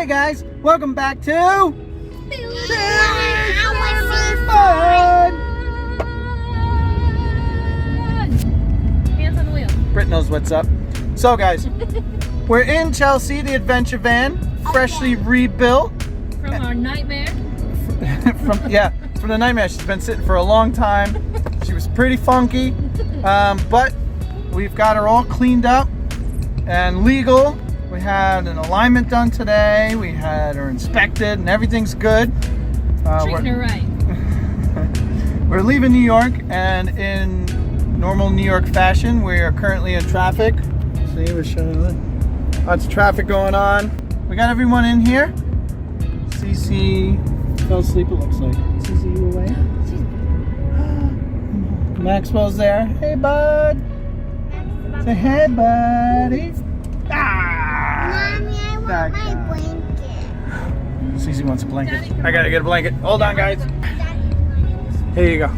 Hey guys, welcome back to Fielitz. Hands on the wheel. Britt knows what's up. So guys, we're in Chelsea, the adventure van, freshly rebuilt. From our nightmare. From the nightmare. She's been sitting for a long time. She was pretty funky, but we've got her all cleaned up and legal. We had an alignment done today. We had her inspected and everything's good. Treating her right. We're leaving New York, and in normal New York fashion, we are currently in traffic. See, we're showing lots of traffic going on. We got everyone in here. Cece fell asleep, it looks like. Cece, you awake? Maxwell's there. Hey, bud. Say hey, buddy. Mommy, I want my blanket. Cece wants a blanket. I gotta get a blanket. Hold on, guys. Here you go.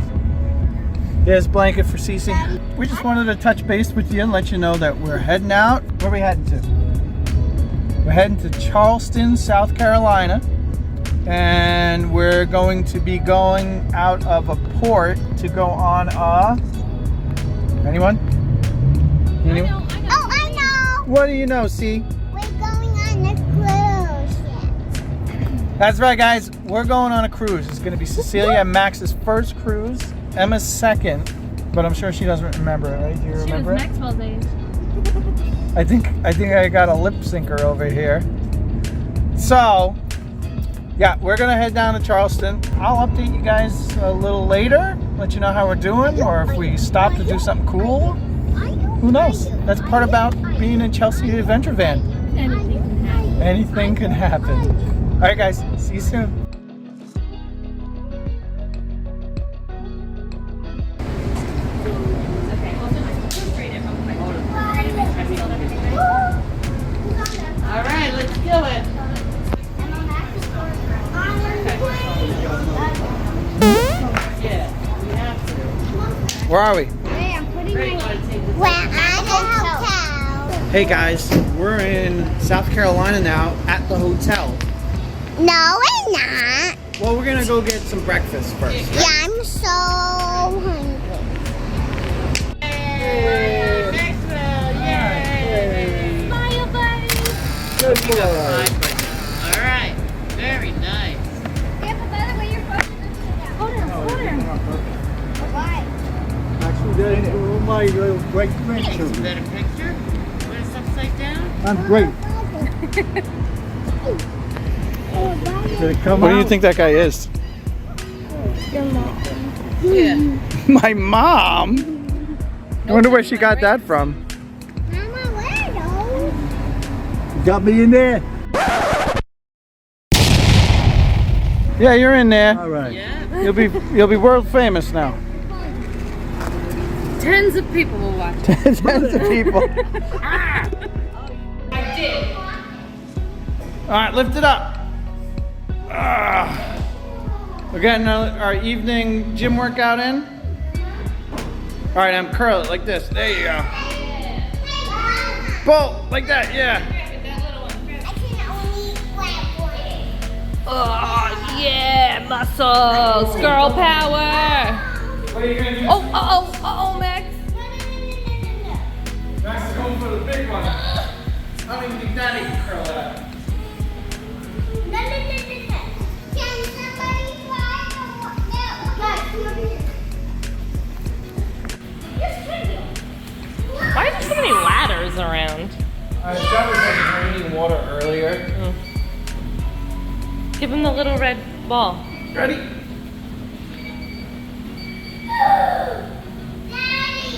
There's a blanket for Cece. We just wanted to touch base with you and let you know that we're heading out. Where are we heading to? We're heading to Charleston, South Carolina. And we're going to be going out of a port to go on a... Anyone? I know. Oh, I know. What do you know, C? We're going on a cruise ship. That's right, guys. We're going on a cruise. It's going to be Cecilia and Max's first cruise, Emma's second, but I'm sure she doesn't remember it, right? Do you remember it? She was Maxwell's age. I think I got a lip syncer over here. So, yeah, we're going to head down to Charleston. I'll update you guys a little later, let you know how we're doing, or if we stop to do something cool. Who knows? That's part about being in Chelsea the adventure van. Anything can happen. Anything can happen. All right, guys. See you soon. Okay, well, just read it real quick. All right, let's do it. Yeah, we have to. Where are we? We're at the hotel. Hey guys, we're in South Carolina now at the hotel. No, we're not. Well, we're gonna go get some breakfast first. Yeah, I'm so hungry. Yay! Maxwell, yay! Smile, buddy. Good You got boy. 5 right now. All right, very nice. Yeah, but by the way, you're supposed to sit down. Hold her. Why? Oh my little great It's a better picture. When it's upside down. I'm great. What do you think that guy is? Yeah. My mom? I wonder where she got that from. Mama, where though? Got me in there. Yeah, you're in there. All right. Yeah. You'll be world famous now. Tens of people will watch. Tens of people. I did. All right, lift it up. We're getting our evening gym workout in. All right, I'm curl it like this. There you go. Pull like that, yeah. Oh, yeah, muscles. Girl power. What are you gonna do? Oh, Max. Max is going for the big one. I don't even think Daddy can curl it up. Can somebody try Why are there so many ladders around? That was like raining water earlier. Give him the little red ball. Ready?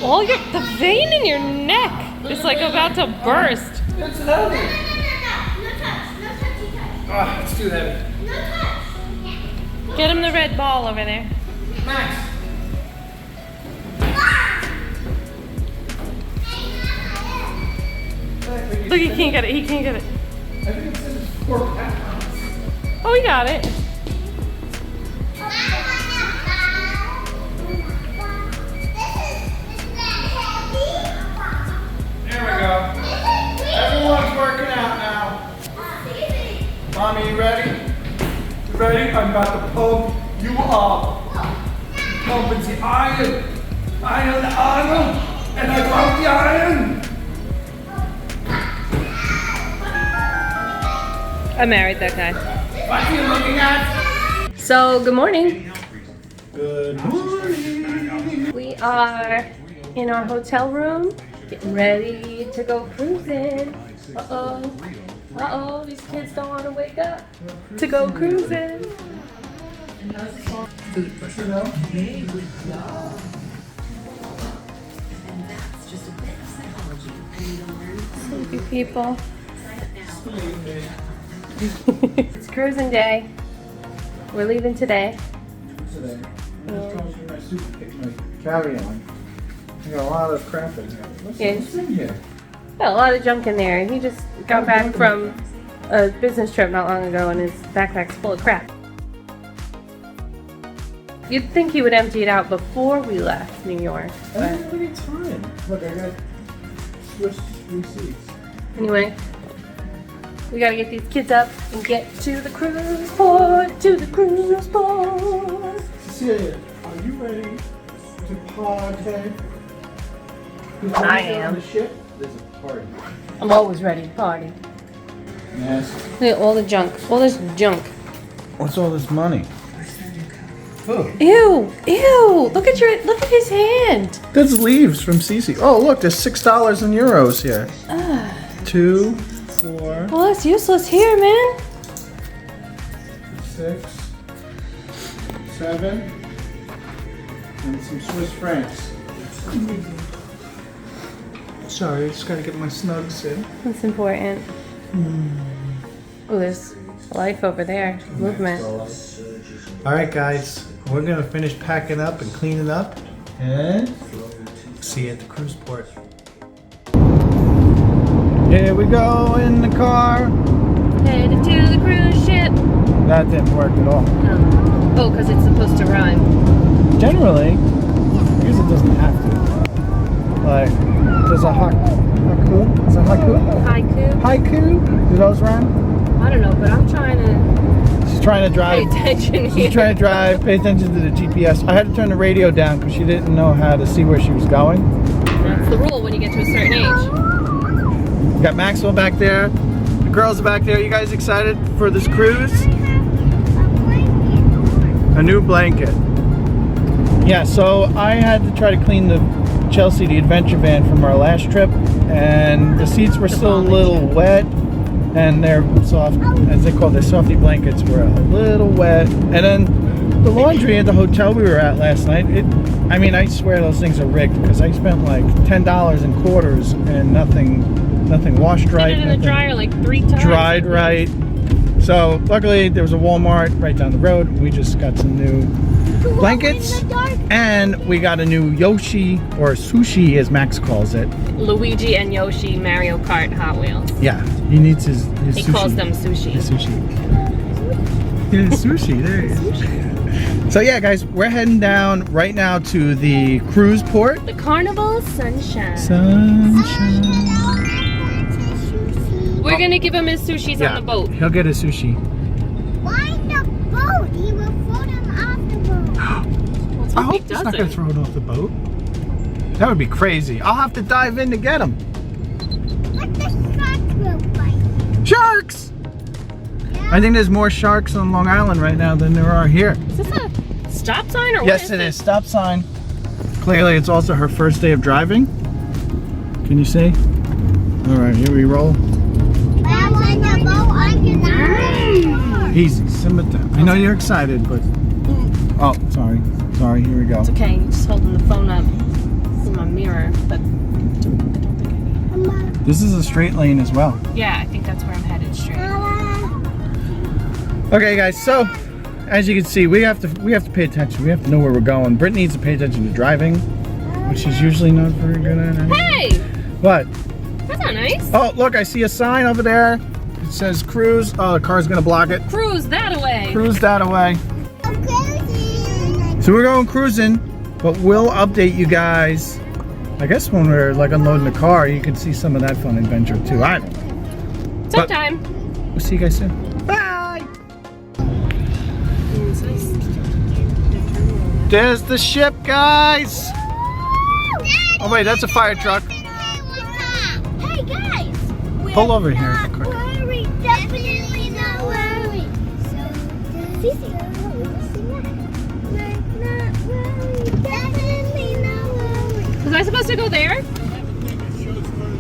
Oh, the vein in your neck is like about to burst. It's heavy. No touchy touch. Oh, it's too heavy. No touch. Get him the red ball over there. Max. Look, he can't get it. He can't get it. I think it says 4 pounds. Oh, he got it. There we go. Everyone's working out now. Mommy, you ready? You ready? I'm about to pump you up. Pumping the iron. Iron, and I pump the iron. I married that guy. What are you looking at? So, good morning. Good morning. We are in our hotel room, getting ready to go cruising. Uh-oh. Uh-oh, these kids don't want to wake up to go cruising. Sleepy people. It's cruising day. We're leaving today. Today. I was going through my suit to pick my carry-on. I got a lot of crap in here. What's in here? Got a lot of junk in there. He just got back from a business trip not long ago and his backpack's full of crap. You'd think he would empty it out before we left New York. I But don't have any time. Look, I got Swiss receipts. anyway, we gotta get these kids up and get to the cruise port, to the cruise port. Cecilia, are you ready to party? I am. On the ship, there's a party. I'm always ready to party. Yes. Look at all the junk, all this junk. What's all this money? Oh. Ew, ew, look at his hand. That's leaves from Cece. Oh, look, there's $6 in euros here. 2, 4, Well, that's useless here, man. 6, 7, and some Swiss francs. Sorry, I just gotta get my snugs in. That's important. Oh, there's life over there. Movement. All right, guys, we're gonna finish packing up and cleaning up, and see you at the cruise port. Here we go in the car. Headed to the cruise ship. That didn't work at all. Oh, because it's supposed to rhyme. Generally, I guess it doesn't have to. Like, there's a haiku. Is that haiku? Haiku? Haiku? Do those rhyme? I don't know, but I'm trying to She's trying to drive. pay attention here. She's trying to drive. Pay attention to the GPS. I had to turn the radio down because she didn't know how to see where she was going. That's the rule when you get to a certain age. We got Maxwell back there. The girls are back there. You guys excited for this cruise? A new blanket. Yeah, so I had to try to clean the Chelsea, the adventure van from our last trip, and the seats were still a little wet, and their soft, as they call their softy blankets, were a little wet. And then the laundry at the hotel we were at last night, I mean, I swear those things are rigged because I spent like $10 in quarters and nothing washed right. Put it in the dryer like 3 times. Dried right. So luckily there was a Walmart right down the road. We just got some new blankets, and we got a new Yoshi, or sushi as Max calls it. Luigi and Yoshi Mario Kart Hot Wheels. Yeah, he needs his He sushi. calls them sushi. His sushi. His sushi, there he is. So yeah, guys, we're heading down right now to the cruise port. The Carnival Sunshine. Sunshine. We're gonna give him his sushis on the boat. He'll get his sushi. Why the boat? He will throw them off the boat. Let's I hope he hope he's not going to doesn't. throw it off the boat. That would be crazy. I'll have to dive in to get him. But the shark will bite. Sharks! I think there's more sharks on Long Island right now than there are here. Is this a stop sign or Yes, what it is. Stop sign. Clearly, it's also her first day of driving. Can you see? All right, here we roll. But I want the boat on your Easy, simmer down. I know you're excited, but... Oh, sorry. Sorry, here we go. It's okay, I'm just holding the phone up in my mirror, but I don't think I need. This is a straight lane as well. Yeah, I think that's where I'm headed straight. Okay, guys, so as you can see, we have to pay attention. We have to know where we're going. Britt needs to pay attention to driving, which she's usually not very good at. Hey! What? That's not nice. Oh, look, I see a sign over there. It says cruise. Oh, the car's gonna block it. Cruise that away. Cruise that away. So we're going cruising, but we'll update you guys. I guess when we're like unloading the car, you can see some of that fun adventure too. I don't know. Sometime. We'll see you guys soon. Bye. There's the ship, guys. Oh wait, that's a fire truck. Hey guys! Pull over here quick. Worry, definitely not worry. Cece, we're not worried, definitely not worried. Was I supposed to go there?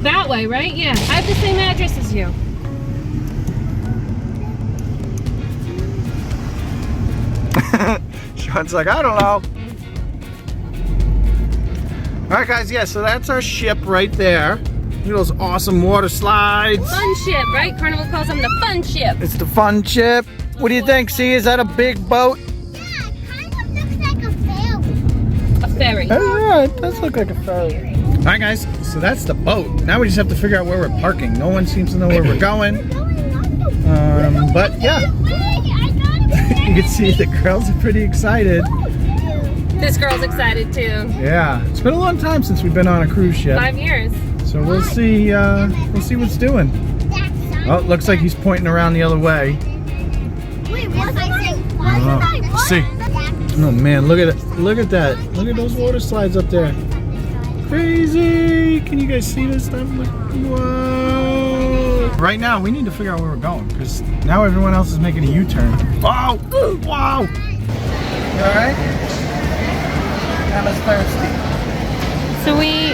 That way, right? Yeah. I have the same address as you. Sean's like, I don't know. Alright guys, yeah, so that's our ship right there. Look at those awesome water slides. Fun ship, right? Carnival calls them the fun ship. It's the fun ship. What do you think? See, is that a big boat? Yeah, it kind of looks like a ferry. A ferry. Oh yeah, it does look like a ferry. Alright guys, so that's the boat. Now we just have to figure out where we're parking. No one seems to know where we're going. But yeah. You can see the girls are pretty excited. This girl's excited too. Yeah, it's been a long time since we've been on a cruise ship. 5 years. So we'll see what's doing. Oh, it looks like he's pointing around the other way. Wait, what was I saying? Oh, see. Oh man, look at it. Look at that. Look at those water slides up there. Crazy. Can you guys see this stuff? Whoa. Right now, we need to figure out where we're going because now everyone else is making a U-turn. Wow. Wow. You all right? Emma's thirsty. So we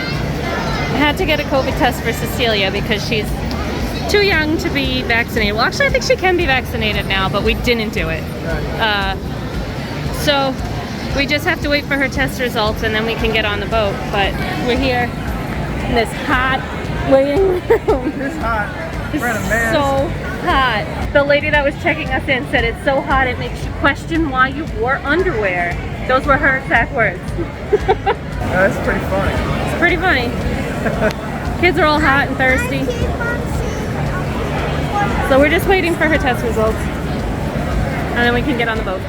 had to get a COVID test for Cecilia because she's too young to be vaccinated. Well, actually, I think she can be vaccinated now, but we didn't do it. So we just have to wait for her test results and then we can get on the boat. But we're here in this hot waiting room. It's hot. It's We're in a man. so hot. The lady that was checking us in said it's so hot it makes you question why you wore underwear. Those were her exact words. That's pretty funny. It's pretty funny. Kids are all hot and thirsty. So we're just waiting for her test results. And then we can get on the boat.